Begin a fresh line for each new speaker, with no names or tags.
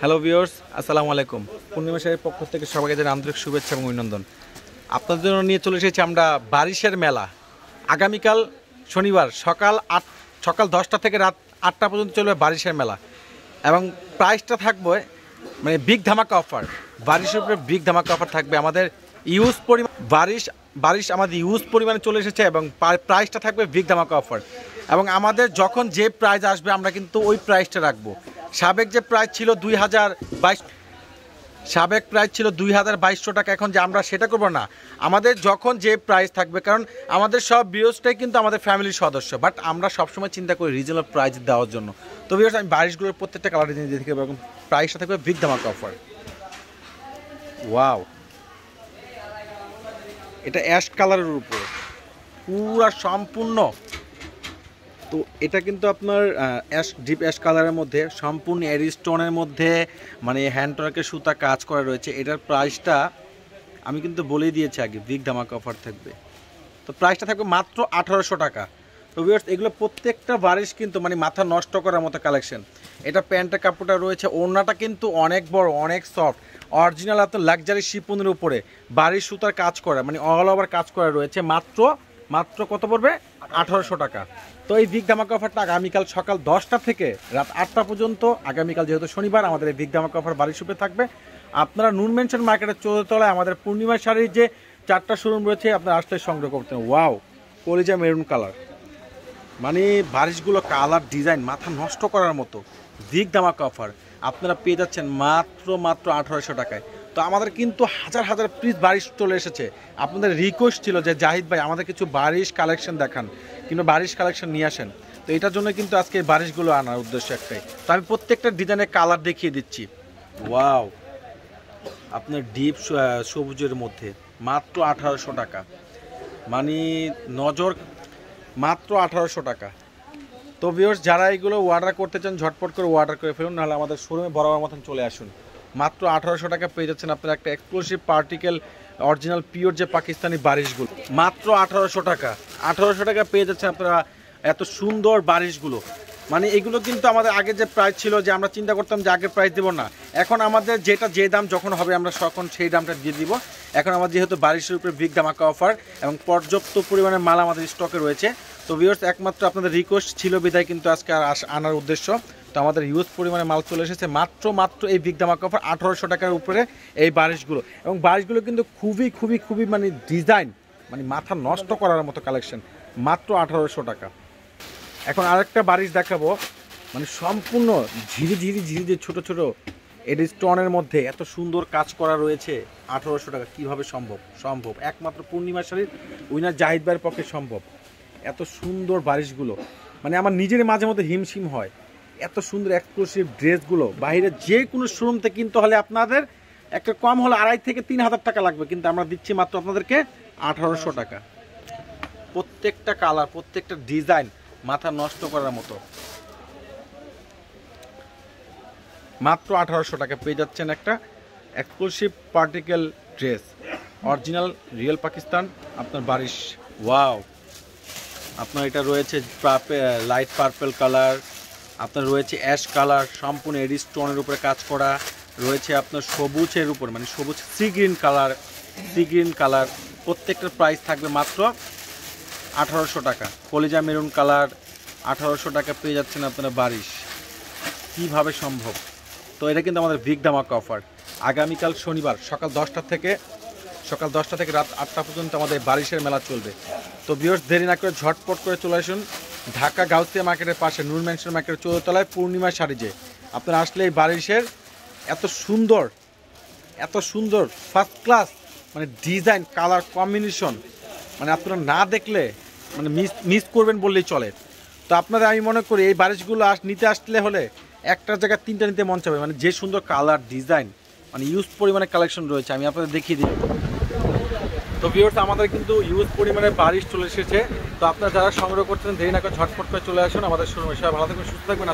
Hello viewers, আসসালামু আলাইকুম। পূর্ণিমা শাড়ির পক্ষ থেকে সবাইকে জানাই আন্তরিক শুভেচ্ছা এবং অভিনন্দন। আপনাদের জন্য নিয়ে চলে এসেছি আমরা বারিশের মেলা। আগামীকাল শনিবার সকাল 10টা থেকে রাত 8টা পর্যন্ত চলবে বারিশের মেলা এবং প্রাইসটা থাকবে মানে বিগ ধামাকা অফার। বারিশের উপরে বিগ ধামাকা অফার থাকবে। আমাদের ইউজ পরিমাণ বারিশ আমাদের ইউজ পরিমাণে চলে এসেছে এবং প্রাইসটা থাকবে বিগ ধামাকা অফার। এবং আমাদের যখন যে প্রাইস আসবে আমরা কিন্তু ওই প্রাইসটা রাখবো। সাবেক যে প্রাইস ছিল 2200 টাকা, এখন যে আমরা সেটা করবো না। আমাদের যখন যে প্রাইস থাকবে, কারণ আমাদের সব ভিউয়ার্সটাই কিন্তু আমাদের ফ্যামিলির সদস্য, বাট আমরা সবসময় চিন্তা করি রিজনেবল প্রাইস দেওয়ার জন্য। তো ভিউয়ার্স, আমি বারিশগুলোর প্রত্যেকটা কালার ডিজাইন দিয়ে থাকবো এবং প্রাইসটা থাকবে বিগ ধামাকা অফার। ওয়াও, এটা অ্যাশ কালারের উপর পুরা সম্পূর্ণ। তো এটা কিন্তু আপনার ডিপ অ্যাশ কালারের মধ্যে সম্পূর্ণ এরি স্টোনের মধ্যে মানে হ্যান্ডওয়ার্কের সুতা কাজ করা রয়েছে। এটার প্রাইসটা আমি কিন্তু বলেই দিয়েছি আগে, বিগ ধামাকা অফার থাকবে। তো প্রাইসটা থাকবে মাত্র 1800 টাকা। তো ভিউয়ার্স, এগুলো প্রত্যেকটা বারিশ কিন্তু মানে মাথা নষ্ট করার মতো কালেকশন। এটা প্যান্টের কাপড়টা রয়েছে, ওড়নাটা কিন্তু অনেক বড়, অনেক সফট, অরিজিনাল আপনার লাক্সারি শিপনের উপরে বারিশ সুতার কাজ করা, মানে অল ওভার কাজ করা রয়েছে। মাত্র কত পড়বে? 1800 টাকা। তো এই বিগ ধামাকা অফারটা আগামীকাল সকাল 10টা থেকে রাত 8টা পর্যন্ত, আগামীকাল যেহেতু শনিবার, আমাদের এই বিগ ধামাকা অফার বারিশ উপরে থাকবে। আপনারা নুন মেনশন মার্কেটের 14 তলায় আমাদের পূর্ণিমা শাড়ির যে 4টা শোরুম রয়েছে, আপনারা আসলে সংগ্রহ করতে। ওয়াও, কলিজা মেরুন কালার, মানে বারিশগুলো কালার ডিজাইন মাথা নষ্ট করার মতো। বিগ ধামাকা অফার আপনারা পেয়ে যাচ্ছেন মাত্র 1800 টাকায়। তো আমাদের কিন্তু হাজার হাজার পিস বারিশ চলে এসেছে। আপনাদের রিকোয়েস্ট ছিল যে জাহিদ ভাই আমাদের কিছু বারিশ কালেকশন দেখান কিংবা বারিশ কালেকশন নিয়ে আসেন। তো এটার জন্য কিন্তু আজকে বারিশগুলো আনার উদ্দেশ্য একটাই। তো আমি প্রত্যেকটা ডিজাইনের কালার দেখিয়ে দিচ্ছি। ওয়াও, আপনার ডিপ সবুজের মধ্যে মাত্র 1800 টাকা, মানে নজর, মাত্র 1800 টাকা। তো ভিউয়ার্স, যারা এগুলো অর্ডার করতে চান ঝটপট করে অর্ডার করে ফেলুন, নাহলে আমাদের শোরুমে বরাবর মতন চলে আসুন। মাত্র 1800 টাকা পেয়ে যাচ্ছেন আপনারা একটা এক্সক্লুসিভ পার্টিকেল অরিজিনাল পিওর যে পাকিস্তানি বারিশগুলো। মাত্র 1800 টাকা। 1800 টাকা পেয়ে যাচ্ছেন আপনারা এত সুন্দর বারিশগুলো। মানে এগুলো কিন্তু আমাদের আগে যে প্রাইস ছিল, যে আমরা চিন্তা করতাম যে আগের প্রাইস দেবো না, এখন আমাদের যে দাম যখন হবে আমরা তখন সেই দামটা দিয়ে দিব। এখন আমাদের যেহেতু বারিশের উপরে বিগ ধামাকা অফার এবং পর্যাপ্ত পরিমাণে মাল আমাদের স্টকে রয়েছে। তো ভিউয়ার্স, একমাত্র আপনাদের রিকোয়েস্ট ছিল বিদায় কিন্তু আজকে আনার উদ্দেশ্য। তো আমাদের হিউজ পরিমাণে মাল চলে এসেছে মাত্র এই বিগ ধামাকা অফার 1800 টাকার উপরে এই বারিশগুলো। এবং বারিশগুলো কিন্তু খুবই মানে ডিজাইন, মানে মাথা নষ্ট করার মতো কালেকশন। মাত্র 1800 টাকা। এখন আরেকটা বারিশ দেখাবো, মানে সম্পূর্ণ ঝিরি ঝিরি ছোট এডি স্টোনের মধ্যে এত সুন্দর কাজ করা রয়েছে। 1800 টাকা কিভাবে সম্ভব? একমাত্র পূর্ণিমা শাড়ির উইনার জাহিদ ভাইয়ের পক্ষে সম্ভব। এত সুন্দর বারিশগুলো, মানে আমার নিজের মাঝে মধ্যে হিমশিম হয়। এত সুন্দর এক্সক্লুসিভ ড্রেসগুলো বাইরে যে কোনো শোরুম থেকে কিনতে হলে আপনাদের একটা কম হলে 2500 থেকে 3000 টাকা লাগবে, কিন্তু আমরা দিচ্ছি মাত্র আপনাদেরকে 1800 টাকা। প্রত্যেকটা কালার, প্রত্যেকটা ডিজাইন মাথা নষ্ট করার মতো। মাত্র 1800 টাকা পেয়ে যাচ্ছেন একটা exclusive particle dress, original real Pakistan আপনার বারিশ। ওয়াও, আপনার এটা রয়েছে লাইট পার্পল কালার, আপনার রয়েছে অ্যাশ কালার, সম্পূর্ণ এডি স্টোনের উপরে কাজ করা রয়েছে। আপনার সবুজের উপর মানে সবুজ সি গ্রিন কালার। প্রত্যেকটার প্রাইস থাকবে মাত্র 1800 টাকা। কলিজা মেরুন কালার 1800 টাকা পেয়ে যাচ্ছেন আপনারা বারিশ। কিভাবে সম্ভব? তো এটা কিন্তু আমাদের বিগ ধামাকা অফার। আগামীকাল শনিবার সকাল 10টা থেকে রাত 8টা পর্যন্ত আমাদের বারিশের মেলা চলবে। তো ভিউয়ার্স, দেরি না করে ঝটপট করে চলে আসুন ঢাকা গাউসিয়া মার্কেটের পাশে নূর মেনশন মার্কেটের 14 তলায় পূর্ণিমা শাড়ি। যে আপনারা আসলে এই বারিশের এত সুন্দর ফার্স্ট ক্লাস মানে ডিজাইন কালার কম্বিনেশন, মানে আপনারা না দেখলে মানে মিস করবেন বললেই চলে। তো আপনাদের আমি মনে করি এই বারিশগুলো নিতে আসলে হলে একটা জায়গায় 3টা নিতে মন চাবে, মানে যে সুন্দর কালার ডিজাইন, মানে ইউজ পরিমাণে কালেকশন রয়েছে। আমি আপনাদের দেখিয়ে দিই। তো ভিউয়ার্স, আমাদের কিন্তু ইউজ পরিমাণে বারিশ চলে এসেছে। তো আপনারা যারা সংগ্রহ করছেন দেরি না করে ঝটপট করে চলে আসুন আমাদের শোরুমে। সবাই ভালো থাকবেন, সুস্থ থাকবেন।